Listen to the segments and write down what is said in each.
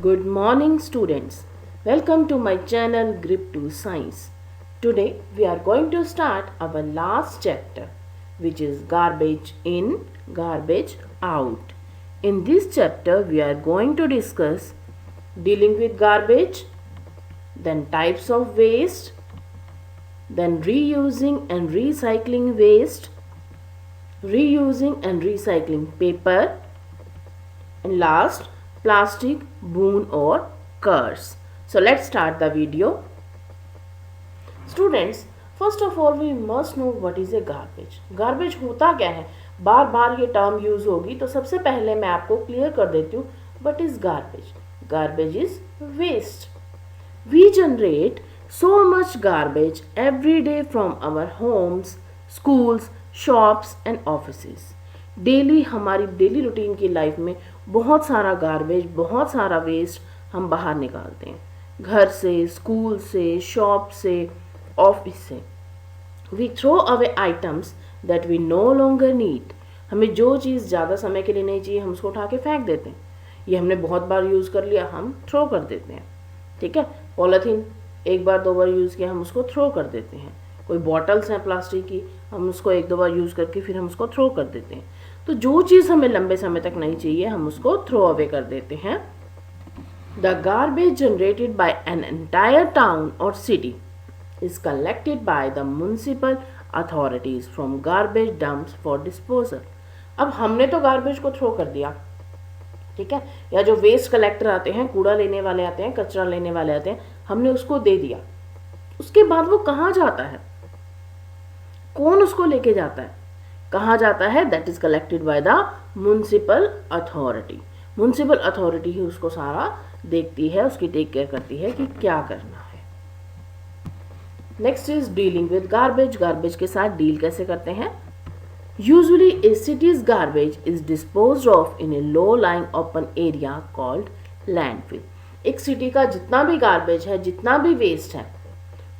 Good morning, students. Welcome to my channel Grip 2 Science. Today we are going to start our last chapter, which is garbage in, garbage out. In this chapter, we are going to discuss dealing with garbage, then types of waste, then reusing and recycling waste, reusing and recycling paper, and last, plastic, boon or curse. So let's start the video. Students, first of all we must know what is a garbage. Garbage होता क्या है? बार बार ये term use होगी तो सबसे पहले मैं आपको क्लियर कर देती हूँ what is garbage. Garbage is waste. We generate so much garbage every day from our homes, schools, shops and offices. Daily हमारी डेली रूटीन की लाइफ में बहुत सारा गार्बेज, बहुत सारा वेस्ट हम बाहर निकालते हैं, घर से, स्कूल से, शॉप से, ऑफिस से. We throw away items that we no longer need. हमें जो चीज़ ज़्यादा समय के लिए नहीं चाहिए हम उसको उठा के फेंक देते हैं. ये हमने बहुत बार यूज़ कर लिया, हम थ्रो कर देते हैं. ठीक है, पॉलीथीन एक बार दो बार यूज़ किया हम उसको थ्रो कर देते हैं. कोई बॉटल्स हैं प्लास्टिक की, हम उसको एक दो बार यूज़ करके फिर हम उसको थ्रो कर देते हैं. तो जो चीज़ हमें लंबे समय तक नहीं चाहिए हम उसको थ्रो अवे कर देते हैं. The garbage generated by an entire town और city is collected by the municipal authorities from garbage dumps for disposal. अब हमने तो गार्बेज को थ्रो कर दिया, ठीक है, या जो वेस्ट कलेक्टर आते हैं, कूड़ा लेने वाले आते हैं, कचरा लेने वाले आते हैं, हमने उसको दे दिया. उसके बाद वो कहाँ जाता है, कौन उसको लेके जाता है, कहाँ जाता है? That is collected by the municipal authority. Municipal authority ही उसको सारा देखती है, उसकी टेक केयर करती है कि क्या करना है. Next is dealing with garbage. Garbage के साथ डील कैसे करते हैं? Usually A cities garbage is disposed of in A low lying open area called landfill. एक सिटी का जितना भी गार्बेज है, जितना भी वेस्ट है,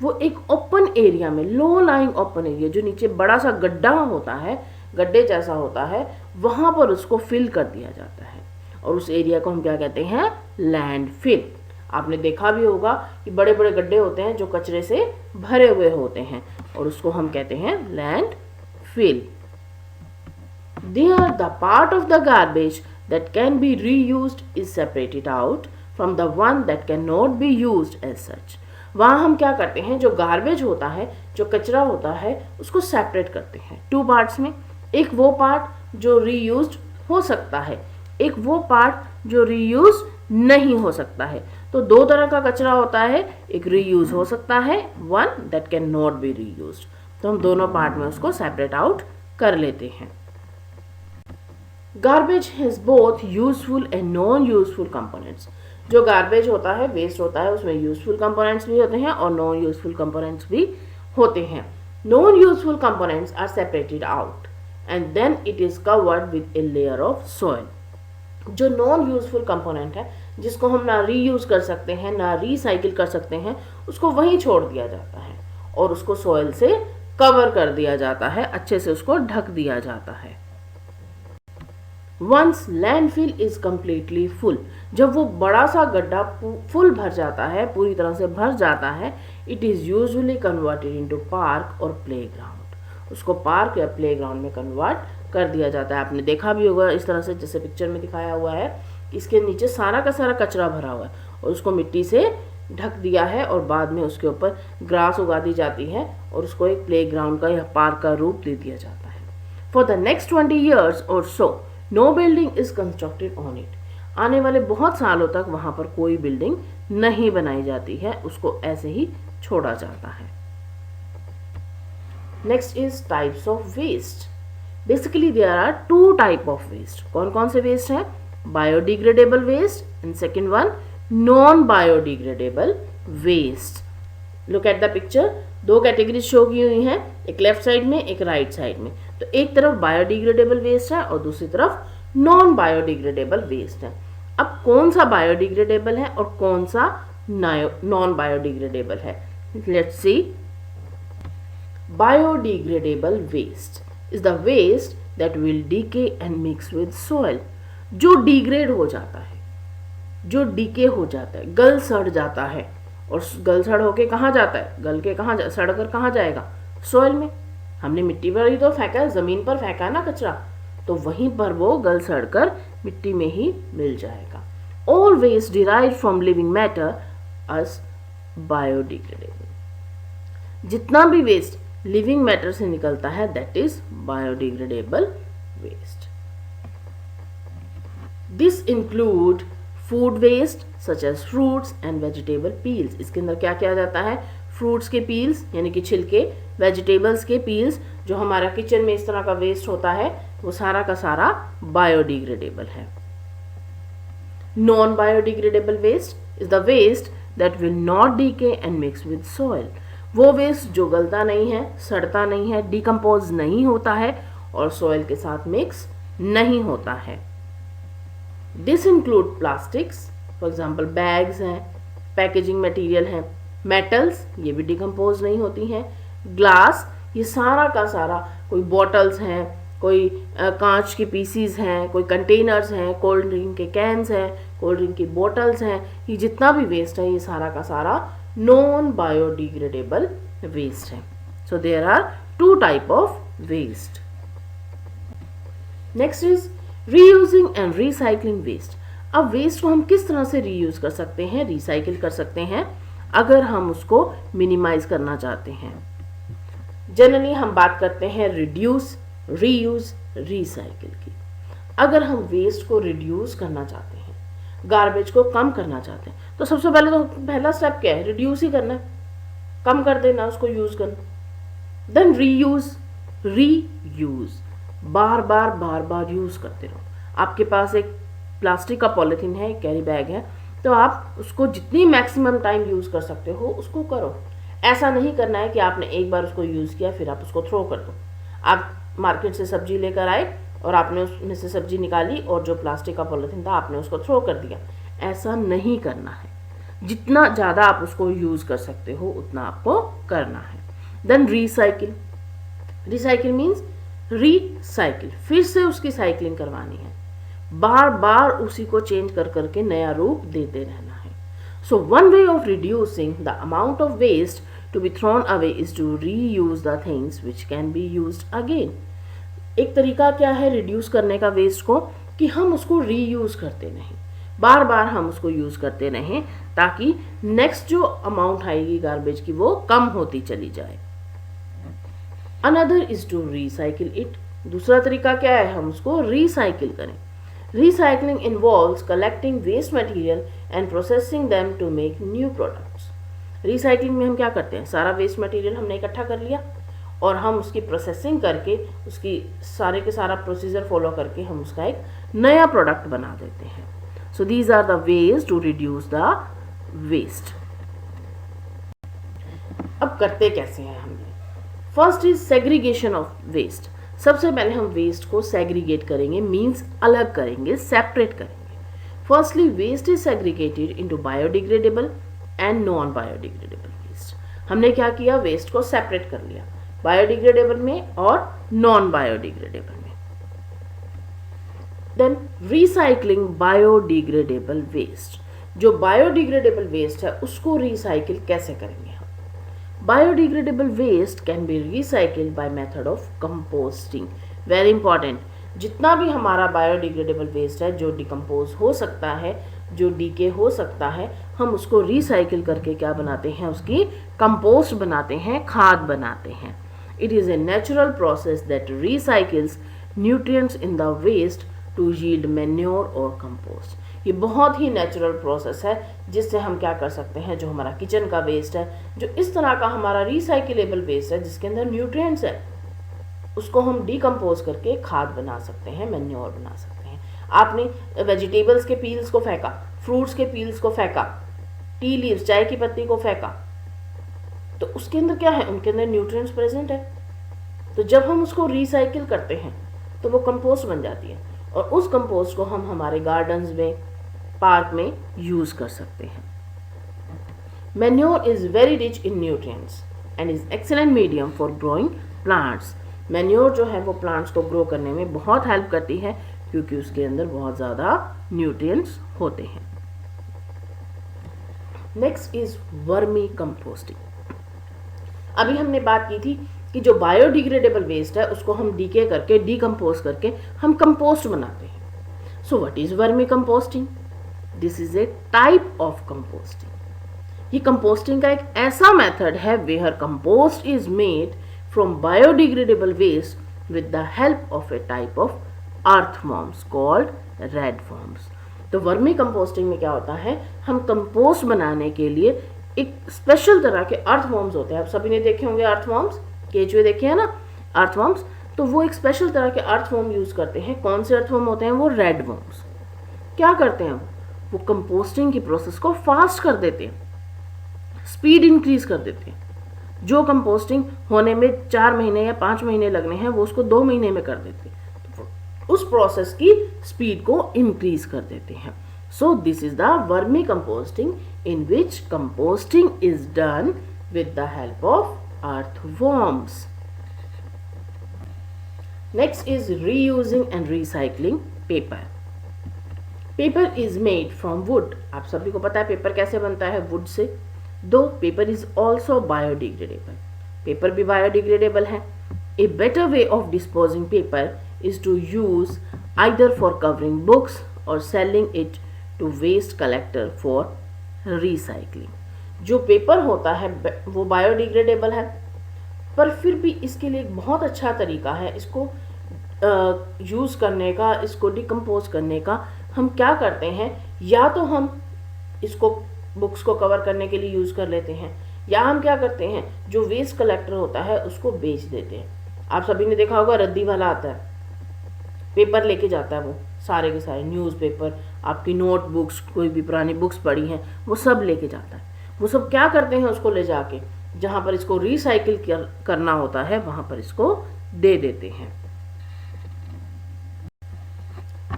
वो एक ओपन एरिया में, लो लाइंग ओपन एरिया, जो नीचे बड़ा सा गड्ढा होता है, गड्ढे जैसा होता है, वहां पर उसको फिल कर दिया जाता है. और उस एरिया को हम क्या कहते हैं? लैंडफिल. आपने देखा भी होगा कि बड़े बड़े गड्ढे होते हैं जो कचरे से भरे हुए होते हैं, और उसको हम कहते हैं landfill. There the part of the garbage that can be reused is separated out from the one that cannot be used as such. वहाँ हम क्या करते हैं, जो गार्बेज होता है, जो कचरा होता है, उसको सेपरेट करते हैं टू पार्ट्स में. एक वो पार्ट जो रीयूज्ड हो सकता है, एक वो पार्ट जो रीयूज नहीं हो सकता है. तो दो तरह का कचरा होता है, एक रीयूज हो सकता है, one that can not be reused. तो हम दोनों पार्ट में उसको सेपरेट आउट कर लेते हैं. Garbage has both useful and non useful components. जो गार्बेज होता है, वेस्ट होता है, उसमें यूजफुल कंपोनेंट्स भी होते हैं और नॉन यूजफुल कंपोनेंट्स भी होते हैं. Non useful components are separated out and then it is covered with a layer of soil. जो नॉन यूजफुल कंपोनेंट है, जिसको हम ना रीयूज कर सकते हैं ना रिसाइकिल कर सकते हैं, उसको वहीं छोड़ दिया जाता है और उसको सॉइल से कवर कर दिया जाता है, अच्छे से उसको ढक दिया जाता है. Once landfill is completely full. जब वो बड़ा सा गड्ढा फुल भर जाता है, पूरी तरह से भर जाता है, it is usually converted into park और प्ले ग्राउंड. उसको पार्क या प्ले ग्राउंड में कन्वर्ट कर दिया जाता है. आपने देखा भी होगा इस तरह से, जैसे पिक्चर में दिखाया हुआ है, इसके नीचे सारा का सारा कचरा भरा हुआ है और उसको मिट्टी से ढक दिया है और बाद में उसके ऊपर ग्रास उगा दी जाती है और उसको एक प्ले ग्राउंड का या पार्क का रूप दे दिया जाता है. फॉर द नेक्स्ट 20 years और so no building is constructed on it. आने वाले बहुत सालों तक वहां पर कोई बिल्डिंग नहीं बनाई जाती है, उसको ऐसे ही छोड़ा जाता है. Next is types of waste. Basically there are two type of waste. कौन कौन से वेस्ट हैं? Biodegradable waste and second one non biodegradable waste. Look at the picture. दो कैटेगरीज शो की हुई हैं, एक लेफ्ट साइड में, एक राइट साइड में. तो एक तरफ बायोडिग्रेडेबल वेस्ट है और दूसरी तरफ नॉन बायोडिग्रेडेबल वेस्ट है. अब कौन सा बायोडिग्रेडेबल है और कौन सा नॉन बायोडिग्रेडेबल है? Let's see. Biodegradable waste is the waste that will decay and mix with soil. जो डिग्रेड हो जाता है, जो डीके हो जाता है, गल सड़ जाता है, और गल सड़ होके कहाँ जाता है, गल के सड़ कर कहाँ जाएगा, सॉइल में। हमने मिट्टी पर ही तो फेंका है, ज़मीन पर फेंका है ना कचरा, तो वहीं पर वो गल सड़ कर मिट्टी में ही मिल जाएगा। All waste derive from living matter as biodegradable. जितना भी वेस्ट लिविंग मैटर से निकलता है that is biodegradable waste. This include food waste such as fruits and vegetable peels. इसके अंदर क्या किया जाता है, फ्रूट्स के पील्स यानी कि छिलके, वेजिटेबल्स के पील्स, जो हमारा किचन में इस तरह का वेस्ट होता है वो सारा का सारा बायोडिग्रेडेबल है। Non biodegradable waste is the waste that will not decay and mix with soil। वो वेस्ट जो गलता नहीं है, सड़ता नहीं है, डिकम्पोज नहीं होता है और सॉइल के साथ मिक्स नहीं होता है। This include plastics, for example bags हैं, पैकेजिंग मटेरियल हैं, मेटल्स ये भी डिकम्पोज नहीं होती हैं, ग्लास ये सारा का सारा, कोई बॉटल्स हैं, कोई कांच की पीसीज हैं, कोई कंटेनर्स हैं, कोल्ड ड्रिंक के कैंस हैं, कोल्ड ड्रिंक की बोतल्स हैं, ये जितना भी वेस्ट है ये सारा का सारा नॉन बायोडिग्रेडेबल वेस्ट है। So there are two type of waste. Next is reusing and recycling waste. अब वेस्ट को हम किस तरह से रीयूज कर सकते हैं, रिसाइकिल कर सकते हैं अगर हम उसको मिनिमाइज करना चाहते हैं। जनरली हम बात करते हैं रिड्यूस, रीयूज, रिसाइकिल की। अगर हम वेस्ट को रिड्यूस करना चाहते हैं, गार्बेज को कम करना चाहते हैं, तो सबसे पहले तो पहला स्टेप क्या है, रिड्यूस ही करना है, कम कर देना, उसको यूज करना। देन रीयूज, रीयूज, बार बार यूज करते रहो। आपके पास एक प्लास्टिक का पॉलिथीन है, कैरी बैग है, तो आप उसको जितनी मैक्सिमम टाइम यूज कर सकते हो उसको करो। ऐसा नहीं करना है कि आपने एक बार उसको यूज किया फिर आप उसको थ्रो कर दो। आप मार्केट से सब्जी लेकर आए और आपने उसमें से सब्जी निकाली और जो प्लास्टिक का पॉलिथीन था आपने उसको थ्रो कर दिया, ऐसा नहीं करना है। जितना ज़्यादा आप उसको यूज़ कर सकते हो उतना आपको करना है। Then recycle, recycle means recycle, फिर से उसकी साइकिलिंग करवानी है, बार बार उसी को चेंज कर करके नया रूप देते रहना है। So one way of reducing the amount of waste to be thrown away is to reuse the things which can be used again। एक तरीका क्या है रिड्यूस करने का वेस्ट को, कि हम उसको रीयूज करते रहें, बार बार हम उसको यूज करते रहें ताकि नेक्स्ट जो अमाउंट आएगी गार्बेज की वो कम होती चली जाए। Another is to recycle it, दूसरा तरीका क्या है, हम उसको रिसाइकिल करें। Recycling involves collecting waste material and processing them to make new products. Recycling में हम क्या करते हैं, सारा वेस्ट मटेरियल हमने इकट्ठा कर लिया और हम उसकी प्रोसेसिंग करके उसकी सारे के सारा प्रोसीजर फॉलो करके हम उसका एक नया प्रोडक्ट बना देते हैं। So these are the ways to reduce the waste. अब करते कैसे हैं हमने, first is segregation of waste. सबसे पहले हम वेस्ट को सेग्रीगेट करेंगे, मीन्स अलग करेंगे, सेपरेट करेंगे। Firstly waste is segregated into biodegradable and non biodegradable waste. हमने क्या किया, वेस्ट को सेपरेट कर लिया, बायोडिग्रेडेबल में और नॉन बायोडिग्रेडेबल में। देन रिसाइकलिंग बायोडिग्रेडेबल वेस्ट, जो बायोडिग्रेडेबल वेस्ट है उसको रिसाइकिल कैसे करेंगे हम। Biodegradable waste can be recycled by method of composting. Very important, जितना भी हमारा बायोडिग्रेडेबल वेस्ट है जो डिकम्पोज हो सकता है, जो डीके हो सकता है, हम उसको रिसाइकिल करके क्या बनाते हैं, उसकी कंपोस्ट बनाते हैं, खाद बनाते हैं। It is a natural process that recycles nutrients in the waste to yield manure और कंपोस्ट। ये बहुत ही नेचुरल प्रोसेस है जिससे हम क्या कर सकते हैं, जो हमारा किचन का वेस्ट है, जो इस तरह का हमारा रिसाइकिलेबल वेस्ट है जिसके अंदर न्यूट्रिएंट्स है, उसको हम डिकम्पोज करके खाद बना सकते हैं, मैन्योर बना सकते हैं। आपने वेजिटेबल्स के पील्स को फेंका, फ्रूट्स के पील्स को फेंका, टी लीव्स चाय की पत्ती को फेंका, तो उसके अंदर क्या है, उनके अंदर न्यूट्रिएंट्स प्रेजेंट है। तो जब हम उसको रिसाइकिल करते हैं तो वो कंपोस्ट बन जाती है और उस कंपोस्ट को हम हमारे गार्डन्स में, पार्क में यूज कर सकते हैं। Manure is very rich in nutrients and is excellent medium for growing plants. Manure जो है वो प्लांट्स को ग्रो करने में बहुत हेल्प करती है क्योंकि उसके अंदर बहुत ज़्यादा न्यूट्रिएंट्स होते हैं। Next is vermi composting. अभी हमने बात की थी कि जो बायोडिग्रेडेबल वेस्ट है उसको हम डीके करके डीकम्पोज करके हम कंपोस्ट बनाते हैं। So what is vermicomposting? This is a type of composting. ये कंपोस्टिंग का एक ऐसा मेथड है where compost is made from biodegradable waste with the help of a type of earthworms called red worms. तो vermicomposting में क्या होता है, हम कंपोस्ट बनाने के लिए एक स्पेशल तरह के अर्थवॉर्म्स होते हैं। आप सभी ने देखे होंगे अर्थवॉर्म्स, केचुए देखे हैं ना अर्थवॉर्म्स, तो वो एक स्पेशल तरह के अर्थवॉर्म यूज करते हैं। कौन से अर्थवॉर्म होते हैं? वो रेड वॉर्म्स। क्या करते हैं वो कंपोस्टिंग की प्रोसेस को फास्ट कर देते हैं, स्पीड इंक्रीज कर देते हैं। जो कंपोस्टिंग होने में 4 महीने या 5 महीने लगने हैं वो उसको 2 महीने में कर देते हैं, तो उस प्रोसेस की स्पीड को इंक्रीज कर देते हैं। So this is the vermicomposting in which composting is done with the help of earthworms. Next is reusing and recycling paper. Paper is made from wood. आप सभी को पता है पेपर कैसे बनता है, वुड से। दो paper is also biodegradable. Paper भी बायोडिग्रेडेबल है। A better way of disposing paper is to use either for covering books or selling it to waste collector for recycling. जो पेपर होता है वो बायोडिग्रेडेबल है, पर फिर भी इसके लिए एक बहुत अच्छा तरीका है इसको यूज़ करने का, इसको डिकम्पोज करने का। हम क्या करते हैं, या तो हम इसको बुक्स को कवर करने के लिए यूज़ कर लेते हैं, या हम क्या करते हैं जो वेस्ट कलेक्टर होता है उसको बेच देते हैं। आप सभी ने देखा होगा रद्दी वाला आता है, पेपर लेके जाता है, वो सारे के सारे न्यूज़पेपर, आपकी नोटबुक्स, कोई भी पुरानी बुक्स पड़ी हैं वो सब लेके जाता है। वो सब क्या करते हैं, उसको ले जाके जहाँ पर इसको रिसाइकिल करना होता है वहाँ पर इसको दे देते हैं।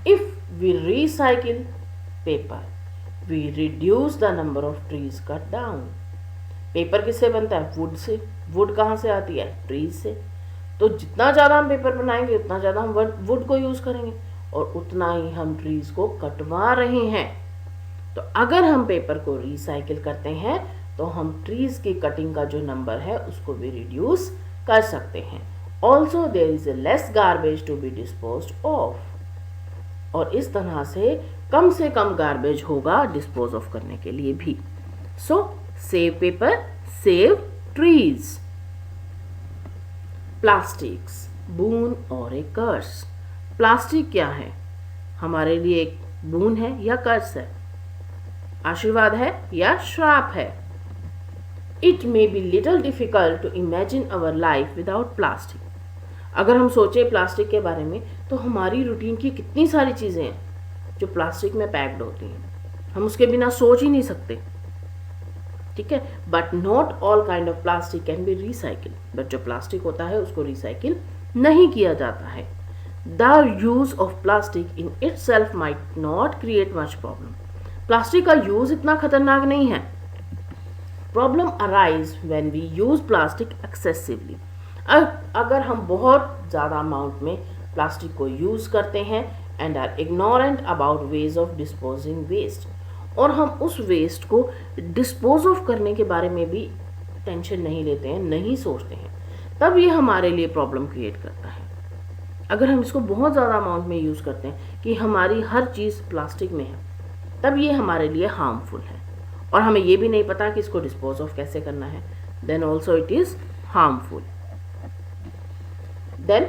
If we recycle paper we reduce the number of trees cut down. Paper किससे बनता है? Would say. वुड कहाँ से आती है? ट्रीज से। तो जितना ज़्यादा हम पेपर बनाएंगे उतना ज़्यादा हम वुड को यूज़ करेंगे और उतना ही हम ट्रीज को कटवा रहे हैं। तो अगर हम पेपर को रिसाइकिल करते हैं तो हम ट्रीज की कटिंग का जो नंबर है उसको भी रिड्यूस कर सकते हैं। Also there is a less garbage to be disposed of, और इस तरह से कम गार्बेज होगा डिस्पोज ऑफ करने के लिए भी। So save paper, save trees. Plastics, boon और ए कर्स। प्लास्टिक क्या है? हमारे लिए एक बून है या कर्स है, आशीर्वाद है या श्राप है। It may be little difficult to imagine our life without plastic. अगर हम सोचें प्लास्टिक के बारे में तो हमारी रूटीन की कितनी सारी चीज़ें हैं जो प्लास्टिक में पैक्ड होती हैं, हम उसके बिना सोच ही नहीं सकते। ठीक है, but not all kind of plastic can be recycle. But जो प्लास्टिक होता है उसको रिसाइकिल नहीं किया जाता है। The use of plastic in itself might not create much problem. Plastic का यूज इतना खतरनाक नहीं है। Problem arise when we use plastic excessively. अगर हम बहुत ज़्यादा अमाउंट में प्लास्टिक को यूज करते हैं and are ignorant about ways of disposing waste, और हम उस वेस्ट को डिस्पोज ऑफ करने के बारे में भी टेंशन नहीं लेते हैं, नहीं सोचते हैं, तब ये हमारे लिए प्रॉब्लम क्रिएट करता है। अगर हम इसको बहुत ज़्यादा अमाउंट में यूज़ करते हैं कि हमारी हर चीज़ प्लास्टिक में है, तब ये हमारे लिए हार्मफुल है और हमें ये भी नहीं पता कि इसको डिस्पोज ऑफ कैसे करना है, then also it is harmful. Then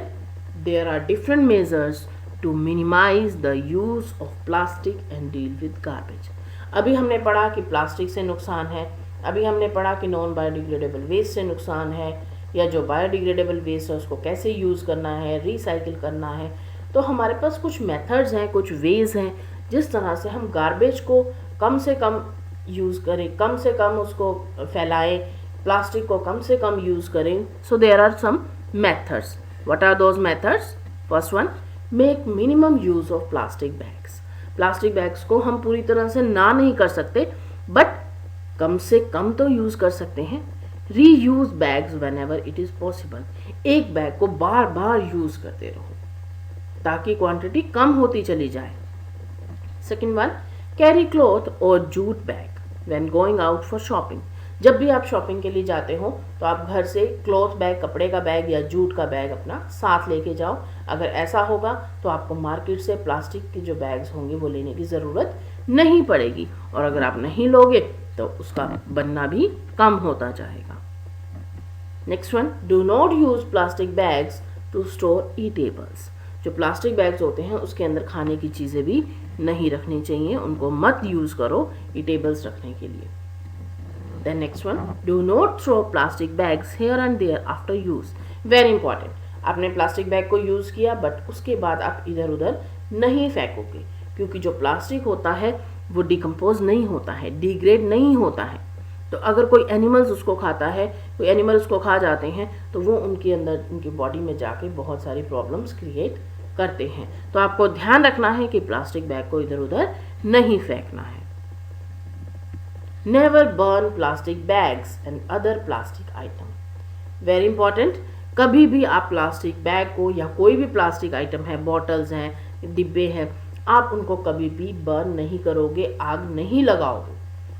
there are different measures to minimise the use of plastic and deal with garbage. अभी हमने पढ़ा कि प्लास्टिक से नुकसान है, अभी हमने पढ़ा कि नॉन बायोडिग्रेडेबल वेस्ट से नुकसान है, या जो बायोडिग्रेडेबल वेस्ट है उसको कैसे यूज़ करना है, रिसाइकिल करना है। तो हमारे पास कुछ मेथड्स हैं, कुछ वेज हैं जिस तरह से हम गार्बेज को कम से कम यूज़ करें, कम से कम उसको फैलाएं, प्लास्टिक को कम से कम यूज़ करें। So there are some methods. What are those methods? First one, make minimum use of plastic bags. Plastic bags को हम पूरी तरह से ना नहीं कर सकते, बट कम से कम तो यूज़ कर सकते हैं। Reuse bags whenever it is possible. एक बैग को बार बार यूज़ करते रहो ताकि क्वांटिटी कम होती चली जाए। सेकेंड वन, कैरी क्लॉथ और jute bag. When going out for shopping. जब भी आप शॉपिंग के लिए जाते हो तो आप घर से क्लॉथ बैग, कपड़े का बैग या जूट का बैग अपना साथ लेके जाओ। अगर ऐसा होगा तो आपको मार्केट से प्लास्टिक के जो बैग्स होंगे वो लेने की ज़रूरत नहीं पड़ेगी, और अगर आप नहीं लोगे तो उसका बनना भी कम होता जाएगा। Next one, do not use plastic bags to store eatables. जो प्लास्टिक बैग्स होते हैं उसके अंदर खाने की चीज़ें भी नहीं रखनी चाहिए, उनको मत यूज़ करो ईटेबल्स रखने के लिए। Then next one, do not throw plastic bags here and there after use. Very important. आपने प्लास्टिक बैग को यूज़ किया बट उसके बाद आप इधर उधर नहीं फेंकोगे, क्योंकि जो प्लास्टिक होता है वो डिकम्पोज नहीं होता है, डिग्रेड नहीं होता है। तो अगर कोई एनिमल्स उसको खाता है, कोई एनिमल उसको खा जाते हैं तो वो उनके अंदर, उनकी बॉडी में जाके बहुत सारी प्रॉब्लम्स क्रिएट करते हैं। तो आपको ध्यान रखना है कि प्लास्टिक बैग को इधर उधर नहीं फेंकना है। Never burn plastic bags and other plastic item. Very important. कभी भी आप प्लास्टिक बैग को या कोई भी प्लास्टिक आइटम है, बॉटल्स हैं, डिब्बे हैं, आप उनको कभी भी बर्न नहीं करोगे, आग नहीं लगाओगे,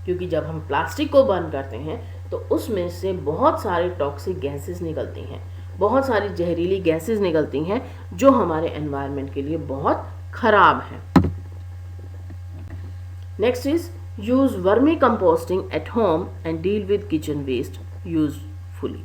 क्योंकि जब हम प्लास्टिक को बर्न करते हैं तो उसमें से बहुत सारे टॉक्सिक गैसेस निकलती हैं, बहुत सारी जहरीली गैसेस निकलती हैं जो हमारे एनवायरनमेंट के लिए बहुत खराब हैं। Next is use vermicomposting at home and deal with kitchen waste usefully.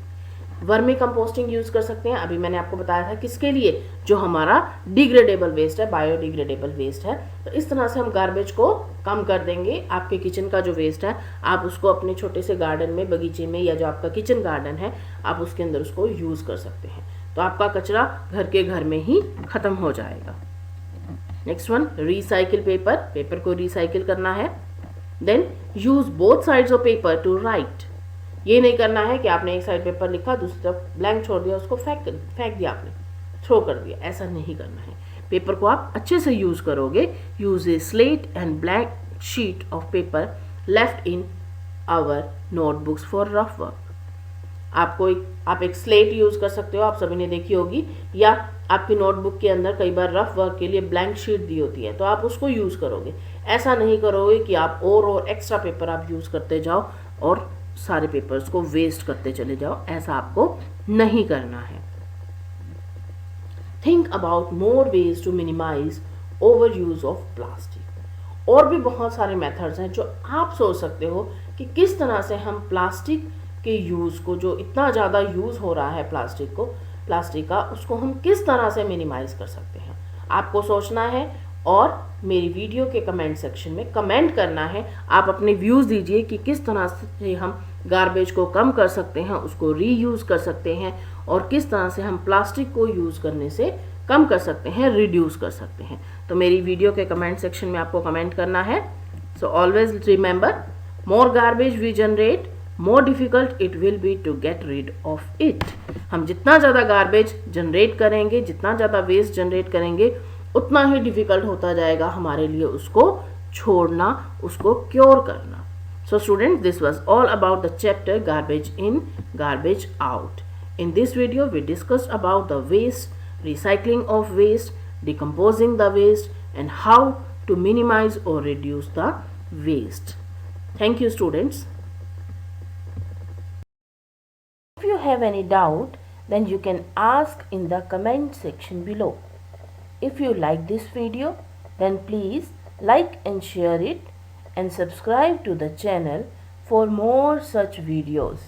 Vermicomposting use कर सकते हैं, अभी मैंने आपको बताया था किसके लिए, जो हमारा डिग्रेडेबल वेस्ट है, बायोडिग्रेडेबल वेस्ट है। तो इस तरह से हम गार्बेज को कम कर देंगे। आपके किचन का जो वेस्ट है आप उसको अपने छोटे से गार्डन में, बगीचे में, या जो आपका किचन गार्डन है आप उसके अंदर उसको यूज कर सकते हैं। तो आपका कचरा घर में ही खत्म हो जाएगा। Next one, recycle paper. Paper को रिसाइकिल करना है। Then use both sides of paper to write. ये नहीं करना है कि आपने एक साइड पेपर लिखा, दूसरी तरफ ब्लैंक छोड़ दिया, उसको फेंक दिया, आपने थ्रो कर दिया। ऐसा नहीं करना है। पेपर को आप अच्छे से यूज करोगे। Use a slate and blank sheet of paper left in our notebooks for rough work. आप एक स्लेट यूज कर सकते हो, आप सभी ने देखी होगी, या आपकी नोटबुक के अंदर कई बार रफ वर्क के लिए ब्लैंक शीट दी होती है, तो आप उसको यूज करोगे। ऐसा नहीं करोगे कि आप और एक्स्ट्रा पेपर आप यूज करते जाओ और सारे पेपर्स को वेस्ट करते चले जाओ, ऐसा आपको नहीं करना है। Think about more ways to minimise over use of plastic. और भी बहुत सारे मेथड्स हैं जो आप सोच सकते हो कि किस तरह से हम प्लास्टिक के यूज़ को, जो इतना ज़्यादा यूज़ हो रहा है प्लास्टिक का, उसको हम किस तरह से मिनिमाइज कर सकते हैं। आपको सोचना है और मेरी वीडियो के कमेंट सेक्शन में कमेंट करना है। आप अपने व्यूज़ दीजिए कि किस तरह से हम गार्बेज को कम कर सकते हैं, उसको रीयूज़ कर सकते हैं, और किस तरह से हम प्लास्टिक को यूज़ करने से कम कर सकते हैं, रिड्यूस कर सकते हैं। तो मेरी वीडियो के कमेंट सेक्शन में आपको कमेंट करना है। So always remember, more garbage we generate, more difficult it will be to get rid of it. हम जितना ज़्यादा गार्बेज जनरेट करेंगे, जितना ज़्यादा वेस्ट जनरेट करेंगे, उतना ही डिफिकल्ट होता जाएगा हमारे लिए उसको छोड़ना, उसको क्योर करना। So students, this was all about the chapter garbage in, garbage out. In this video, we discussed about the waste, recycling of waste, decomposing the waste, and how to minimize or reduce the waste. Thank you students. If you have any doubt, then you can ask in the comment section below. If you like this video, then please like and share it, and subscribe to the channel for more such videos.